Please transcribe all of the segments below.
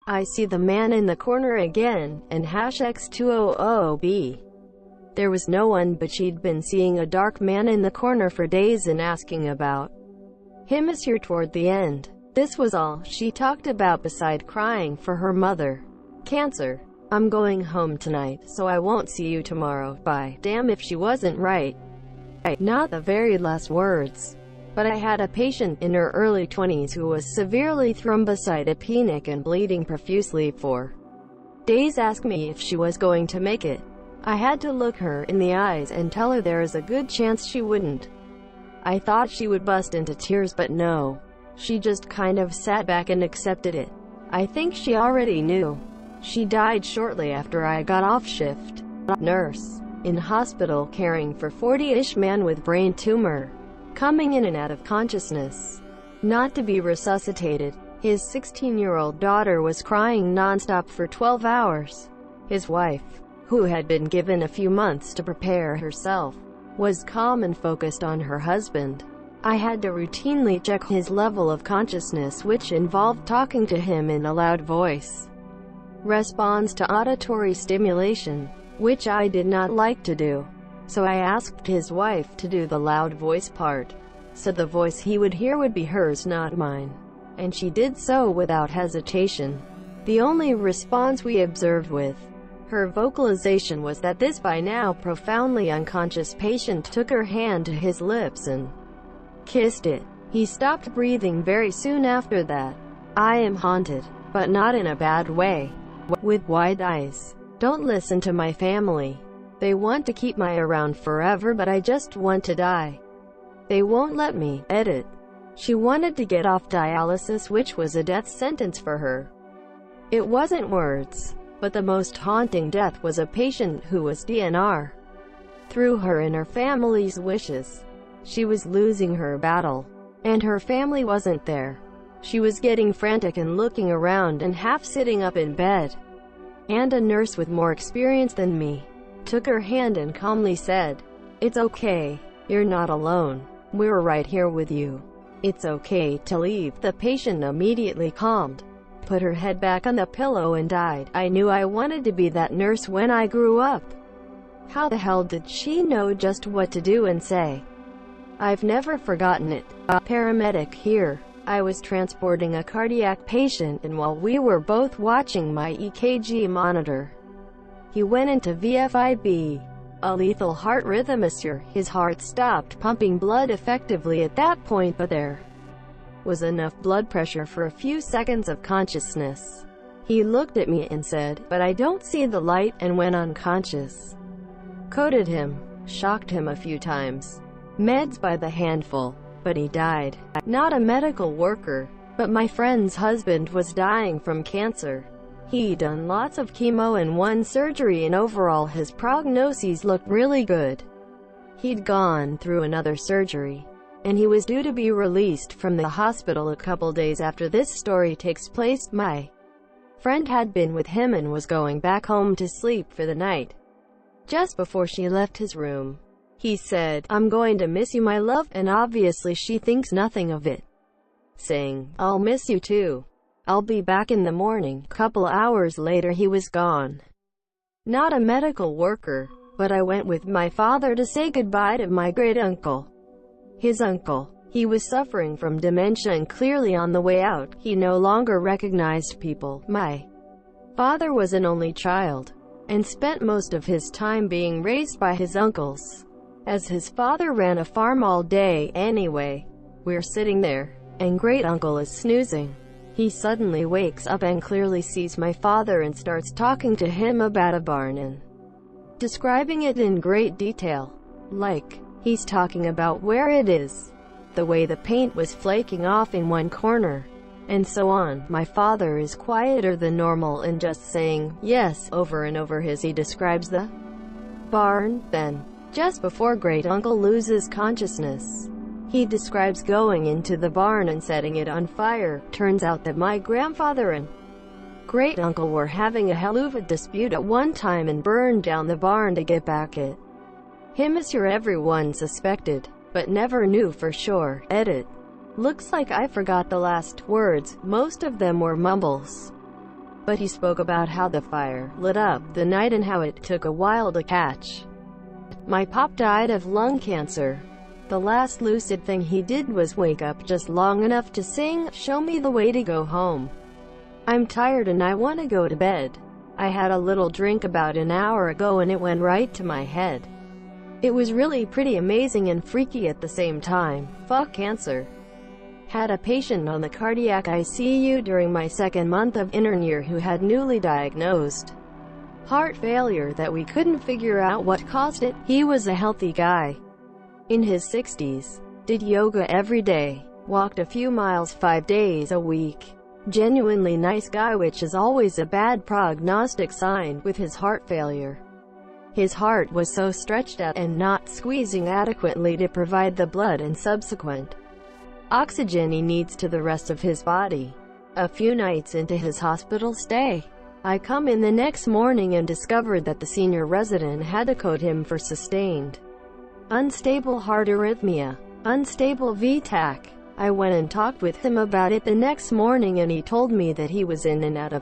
I see the man in the corner again, and #X200B. There was no one, but she'd been seeing a dark man in the corner for days and asking about him monsieur toward the end. This was all she talked about beside crying for her mother. Cancer. I'm going home tonight, so I won't see you tomorrow. Bye. Damn if she wasn't right. Not the very last words. But I had a patient in her early 20s who was severely thrombocytopenic and bleeding profusely for days. Asked me if she was going to make it. I had to look her in the eyes and tell her there is a good chance she wouldn't. I thought she would bust into tears, but no. She just kind of sat back and accepted it. I think she already knew. She died shortly after I got off shift. Nurse. In hospital caring for 40-ish man with brain tumor. Coming in and out of consciousness. Not to be resuscitated. His 16-year-old daughter was crying nonstop for 12 hours. His wife, who had been given a few months to prepare herself, was calm and focused on her husband. I had to routinely check his level of consciousness, which involved talking to him in a loud voice. Responds to auditory stimulation, which I did not like to do. So I asked his wife to do the loud voice part, so the voice he would hear would be hers, not mine. And she did so without hesitation. The only response we observed with her vocalization was that this by now profoundly unconscious patient took her hand to his lips and kissed it. He stopped breathing very soon after that. I am haunted, but not in a bad way. With wide eyes. Don't listen to my family. They want to keep me around forever, but I just want to die. They won't let me. Edit. She wanted to get off dialysis, which was a death sentence for her. It wasn't words, but the most haunting death was a patient who was DNR. Through her and her family's wishes. She was losing her battle, and her family wasn't there. She was getting frantic and looking around and half sitting up in bed. And a nurse with more experience than me took her hand and calmly said, "It's okay. You're not alone. We're right here with you. It's okay to leave." The patient immediately calmed, put her head back on the pillow and died. I knew I wanted to be that nurse when I grew up. How the hell did she know just what to do and say? I've never forgotten it. A paramedic here. I was transporting a cardiac patient, and while we were both watching my EKG monitor, he went into VFIB, a lethal heart rhythm. His heart stopped pumping blood effectively at that point, but there was enough blood pressure for a few seconds of consciousness. He looked at me and said, "But I don't see the light," and went unconscious. Coded him, shocked him a few times. Meds by the handful. But he died. Not a medical worker, but my friend's husband was dying from cancer. He'd done lots of chemo and one surgery, and overall his prognosis looked really good. He'd gone through another surgery, and he was due to be released from the hospital a couple days after this story takes place. My friend had been with him and was going back home to sleep for the night. Just before she left his room, he said, "I'm going to miss you, my love," and obviously she thinks nothing of it, saying, "I'll miss you too. I'll be back in the morning." Couple hours later he was gone. Not a medical worker, but I went with my father to say goodbye to my great-uncle. His uncle. He was suffering from dementia and clearly on the way out. He no longer recognized people. My father was an only child, and spent most of his time being raised by his uncles, as his father ran a farm all day. Anyway, we're sitting there, and great-uncle is snoozing. He suddenly wakes up and clearly sees my father and starts talking to him about a barn and describing it in great detail. Like, he's talking about where it is, the way the paint was flaking off in one corner, and so on. My father is quieter than normal and just saying, "Yes," over and over as he describes the barn. Then, just before great-uncle loses consciousness, he describes going into the barn and setting it on fire. Turns out that my grandfather and great-uncle were having a hell of a dispute at one time and burned down the barn to get back at him. Everyone suspected, but never knew for sure. Edit. Looks like I forgot the last words. Most of them were mumbles, but he spoke about how the fire lit up the night and how it took a while to catch. My pop died of lung cancer. The last lucid thing he did was wake up just long enough to sing, "Show me the way to go home. I'm tired and I want to go to bed. I had a little drink about an hour ago and it went right to my head." It was really pretty amazing and freaky at the same time. Fuck cancer. Had a patient on the cardiac ICU during my second month of intern year who had newly diagnosed heart failure that we couldn't figure out what caused it. He was a healthy guy, in his 60s, did yoga every day, walked a few miles 5 days a week. Genuinely nice guy, which is always a bad prognostic sign with his heart failure. His heart was so stretched out and not squeezing adequately to provide the blood and subsequent oxygen he needs to the rest of his body. A few nights into his hospital stay, I come in the next morning and discovered that the senior resident had to code him for sustained unstable heart arrhythmia, unstable VTAC. I went and talked with him about it the next morning and he told me that he was in and out of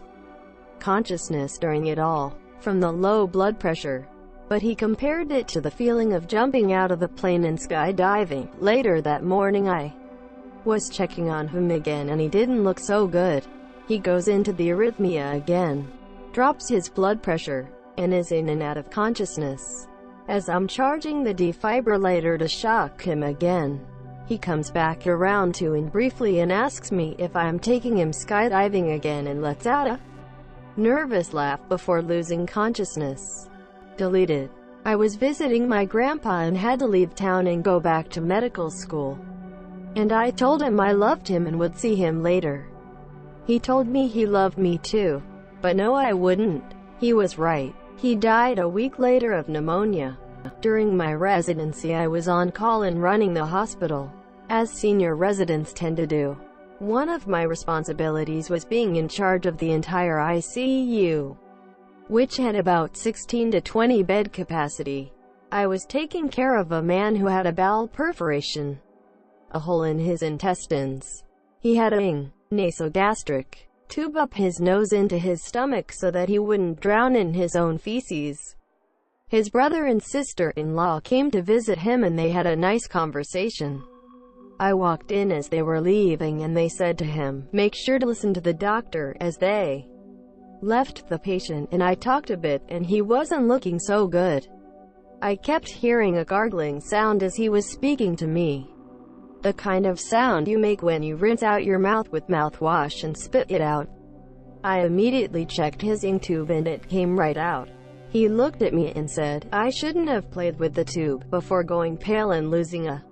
consciousness during it all, from the low blood pressure. But he compared it to the feeling of jumping out of the plane and skydiving. Later that morning I was checking on him again and he didn't look so good. He goes into the arrhythmia again, drops his blood pressure, and is in and out of consciousness. As I'm charging the defibrillator to shock him again, he comes back around to and briefly and asks me if I am taking him skydiving again and lets out a nervous laugh before losing consciousness. Deleted. I was visiting my grandpa and had to leave town and go back to medical school. And I told him I loved him and would see him later. He told me he loved me too. But no, I wouldn't. He was right. He died a week later of pneumonia. During my residency I was on call and running the hospital, as senior residents tend to do. One of my responsibilities was being in charge of the entire ICU, which had about 16 to 20 bed capacity. I was taking care of a man who had a bowel perforation, a hole in his intestines. He had a nasogastric tube up his nose into his stomach so that he wouldn't drown in his own feces. His brother and sister-in-law came to visit him and they had a nice conversation. I walked in as they were leaving and they said to him, "Make sure to listen to the doctor," as they left the patient, and I talked a bit and he wasn't looking so good. I kept hearing a gargling sound as he was speaking to me. The kind of sound you make when you rinse out your mouth with mouthwash and spit it out. I immediately checked his ink tube and it came right out. He looked at me and said, "I shouldn't have played with the tube," before going pale and losing a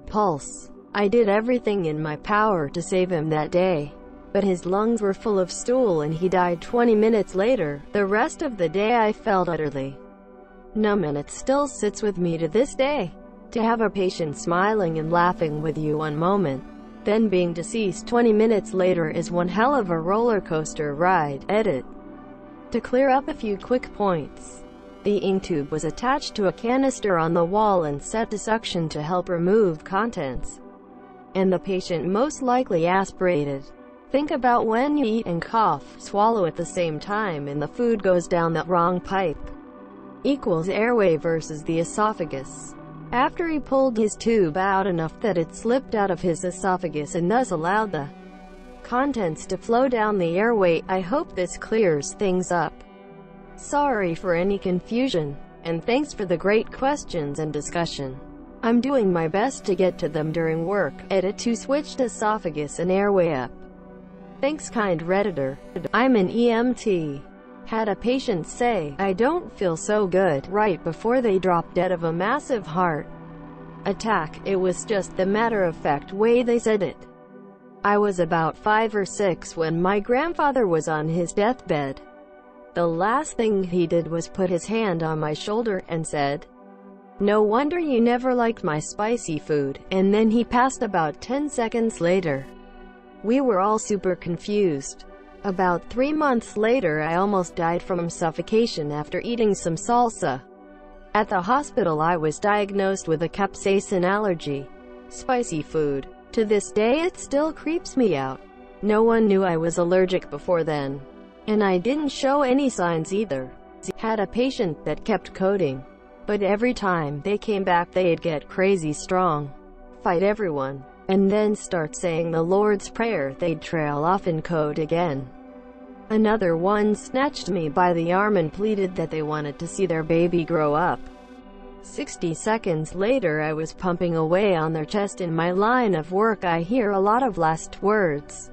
pulse. I did everything in my power to save him that day, but his lungs were full of stool and he died 20 minutes later. The rest of the day I felt utterly numb, and it still sits with me to this day. To have a patient smiling and laughing with you one moment, then being deceased 20 minutes later is one hell of a roller coaster ride. Edit. To clear up a few quick points, the ink tube was attached to a canister on the wall and set to suction to help remove contents, and the patient most likely aspirated. Think about when you eat and cough, swallow at the same time, and the food goes down the wrong pipe. Equals airway versus the esophagus. After he pulled his tube out enough that it slipped out of his esophagus and thus allowed the contents to flow down the airway. I hope this clears things up. Sorry for any confusion, and thanks for the great questions and discussion. I'm doing my best to get to them during work. Edit to switched esophagus and airway up. Thanks, kind Redditor. I'm an EMT. Had a patient say, "I don't feel so good," right before they dropped dead of a massive heart attack. It was just the matter-of-fact way they said it. I was about 5 or 6 when my grandfather was on his deathbed. The last thing he did was put his hand on my shoulder and said, "No wonder you never liked my spicy food," and then he passed about 10 seconds later. We were all super confused. About 3 months later I almost died from suffocation after eating some salsa. At the hospital I was diagnosed with a capsaicin allergy. Spicy food. To this day it still creeps me out. No one knew I was allergic before then. And I didn't show any signs either. Had a patient that kept coding, but every time they came back they'd get crazy strong, fight everyone, and then start saying the Lord's Prayer. They'd trail off and code again. Another one snatched me by the arm and pleaded that they wanted to see their baby grow up. 60 seconds later I was pumping away on their chest. In my line of work I hear a lot of last words.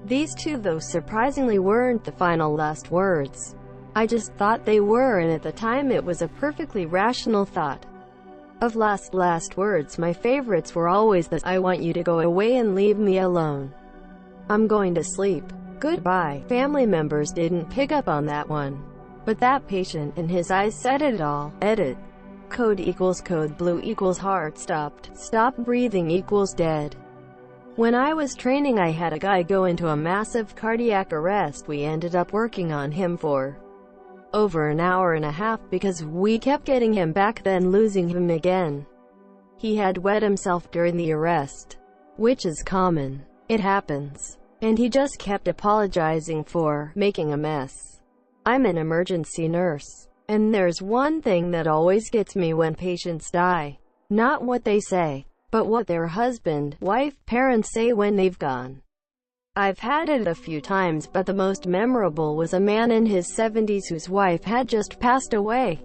These two, though, surprisingly weren't the final last words. I just thought they were, and at the time it was a perfectly rational thought. Of last words, my favorites were always the "I want you to go away and leave me alone. I'm going to sleep. Goodbye." Family members didn't pick up on that one, but that patient and his eyes said it all. Edit. Code equals code blue equals heart stopped. Stop breathing equals dead. When I was training I had a guy go into a massive cardiac arrest. We ended up working on him for over an hour and a half because we kept getting him back then losing him again. He had wet himself during the arrest, which is common. It happens. And he just kept apologizing for making a mess. I'm an emergency nurse, and there's one thing that always gets me when patients die. Not what they say, but what their husband, wife, parents say when they've gone. I've had it a few times, but the most memorable was a man in his 70s whose wife had just passed away,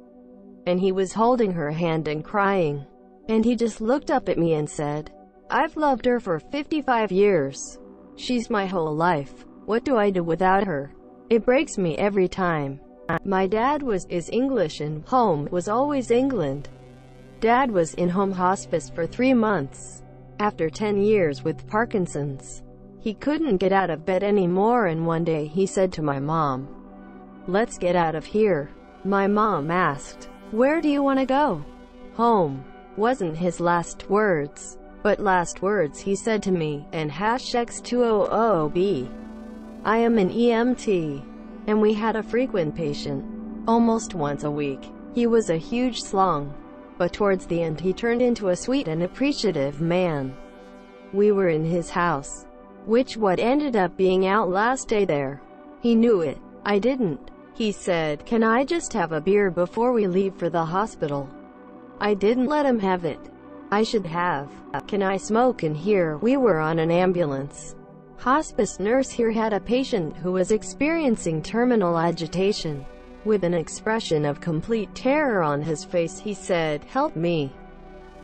and he was holding her hand and crying. And he just looked up at me and said, "I've loved her for 55 years. She's my whole life. What do I do without her?" It breaks me every time. My dad is English and home was always England. Dad was in home hospice for 3 months. After 10 years with Parkinson's, he couldn't get out of bed anymore, and one day he said to my mom, "Let's get out of here." My mom asked, "Where do you want to go?" Home wasn't his last words, but last words he said to me, and #X200B. I am an EMT, and we had a frequent patient, almost once a week. He was a huge slong, but towards the end he turned into a sweet and appreciative man. We were in his house, which what ended up being out last day there. He knew it. I didn't. He said, "Can I just have a beer before we leave for the hospital?" I didn't let him have it. I should have. "Can I smoke in here?" We were on an ambulance. Hospice nurse here had a patient who was experiencing terminal agitation. With an expression of complete terror on his face, he said, "Help me.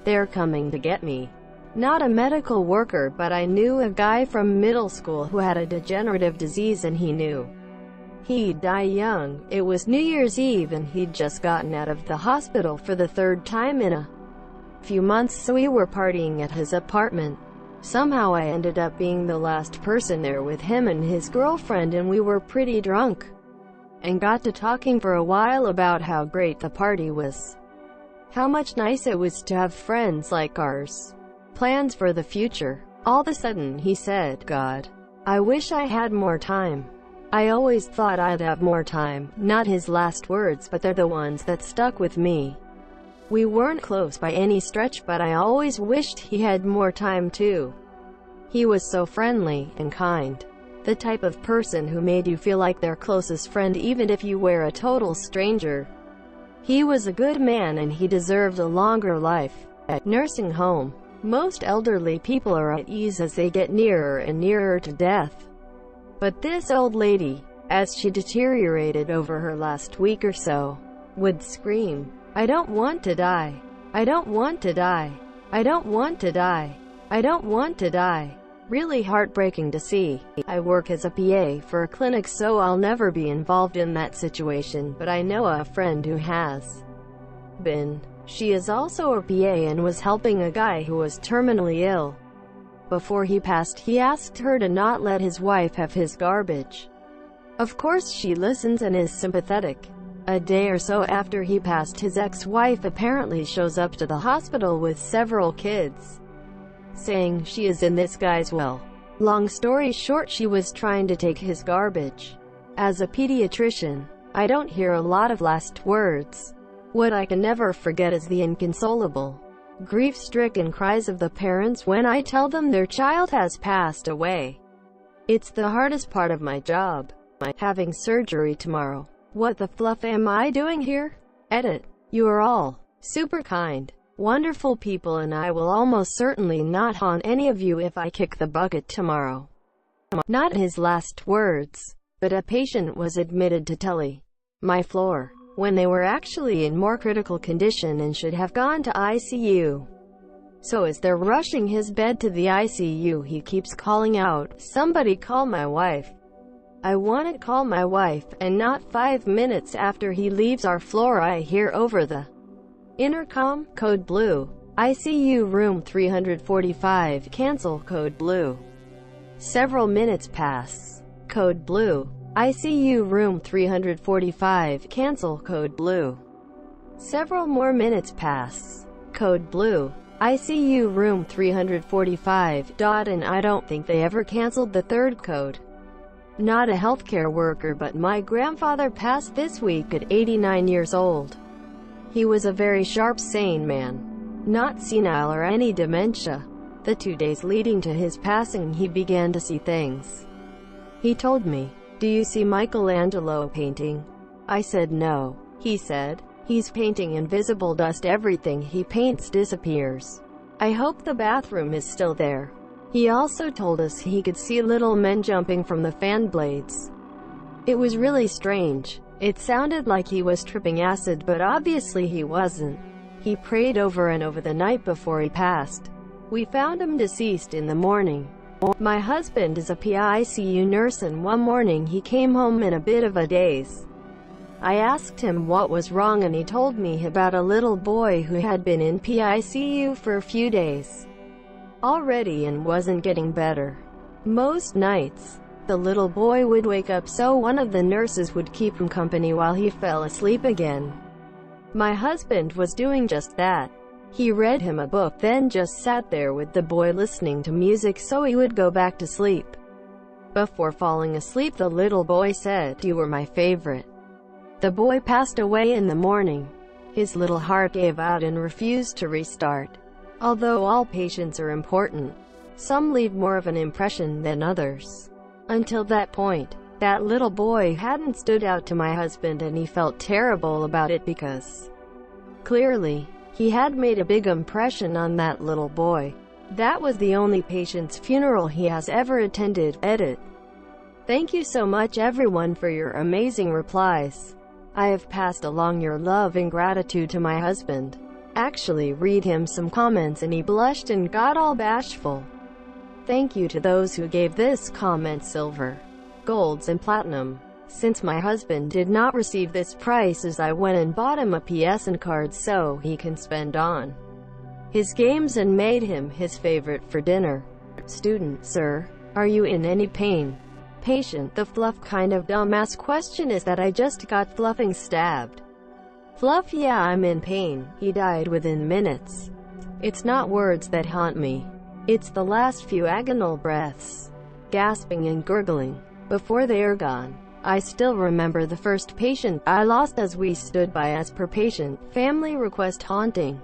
They're coming to get me." Not a medical worker, but I knew a guy from middle school who had a degenerative disease, and he knew he'd die young. It was New Year's Eve and he'd just gotten out of the hospital for the 3rd time in a few months, so we were partying at his apartment. Somehow I ended up being the last person there with him and his girlfriend, and we were pretty drunk and got to talking for a while about how great the party was, how much nice it was to have friends like ours, plans for the future. All of a sudden he said, "God, I wish I had more time." I always thought I'd have more time. Not his last words, but they're the ones that stuck with me. We weren't close by any stretch, but I always wished he had more time too. He was so friendly and kind. The type of person who made you feel like their closest friend even if you were a total stranger. He was a good man and he deserved a longer life. At nursing home, most elderly people are at ease as they get nearer and nearer to death. But this old lady, as she deteriorated over her last week or so, would scream, "I don't want to die. I don't want to die. I don't want to die. I don't want to die." Really heartbreaking to see. I work as a PA for a clinic, so I'll never be involved in that situation, but I know a friend who has been. She is also a PA and was helping a guy who was terminally ill. Before he passed, he asked her to not let his wife have his garbage. Of course she listens and is sympathetic. A day or so after he passed, his ex-wife apparently shows up to the hospital with several kids, saying she is in this guy's will. Long story short, she was trying to take his garbage. As a pediatrician, I don't hear a lot of last words. What I can never forget is the inconsolable, grief-stricken cries of the parents when I tell them their child has passed away. It's the hardest part of my job. having surgery tomorrow. What the fluff am I doing here? Edit. You are all super kind, wonderful people, and I will almost certainly not haunt any of you if I kick the bucket tomorrow. Not his last words, but a patient was admitted to telly, my floor, when they were actually in more critical condition and should have gone to ICU. So as they're rushing his bed to the ICU, he keeps calling out, "Somebody call my wife." I want to call my wife, and not 5 minutes after he leaves our floor I hear over the intercom, "Code blue. ICU room 345, cancel, code blue." Several minutes pass. Code blue. ICU room 345, cancel, code blue. Several more minutes pass. Code blue. ICU room 345, and I don't think they ever canceled the third code. Not a healthcare worker, but my grandfather passed this week at 89 years old. He was a very sharp, sane man, not senile or any dementia. The 2 days leading to his passing, he began to see things. He told me, "Do you see Michelangelo painting?" I said no. He said, "He's painting invisible dust. Everything he paints disappears. I hope the bathroom is still there." He also told us he could see little men jumping from the fan blades. It was really strange. It sounded like he was tripping acid, but obviously he wasn't. He prayed over and over the night before he passed. We found him deceased in the morning. My husband is a PICU nurse, and one morning he came home in a bit of a daze. I asked him what was wrong, and he told me about a little boy who had been in PICU for a few days already and wasn't getting better. Most nights, the little boy would wake up, so one of the nurses would keep him company while he fell asleep again. My husband was doing just that. He read him a book, then just sat there with the boy listening to music so he would go back to sleep. Before falling asleep, the little boy said, "You were my favorite." The boy passed away in the morning. His little heart gave out and refused to restart. Although all patients are important, some leave more of an impression than others. Until that point, that little boy hadn't stood out to my husband, and he felt terrible about it because clearly, he had made a big impression on that little boy. That was the only patient's funeral he has ever attended. Edit. Thank you so much everyone for your amazing replies. I have passed along your love and gratitude to my husband. Actually read him some comments and he blushed and got all bashful. Thank you to those who gave this comment silver, golds and platinum. Since my husband did not receive this prize, I went and bought him a PSN card so he can spend on his games and made him his favorite for dinner. Student: Sir, are you in any pain? Patient: The fluff kind of dumbass question is that I just got fluffing stabbed. Fluff: Yeah, I'm in pain. He died within minutes. It's not words that haunt me. It's the last few agonal breaths, gasping and gurgling, before they are gone. I still remember the first patient I lost as we stood by as per patient. Family request haunting.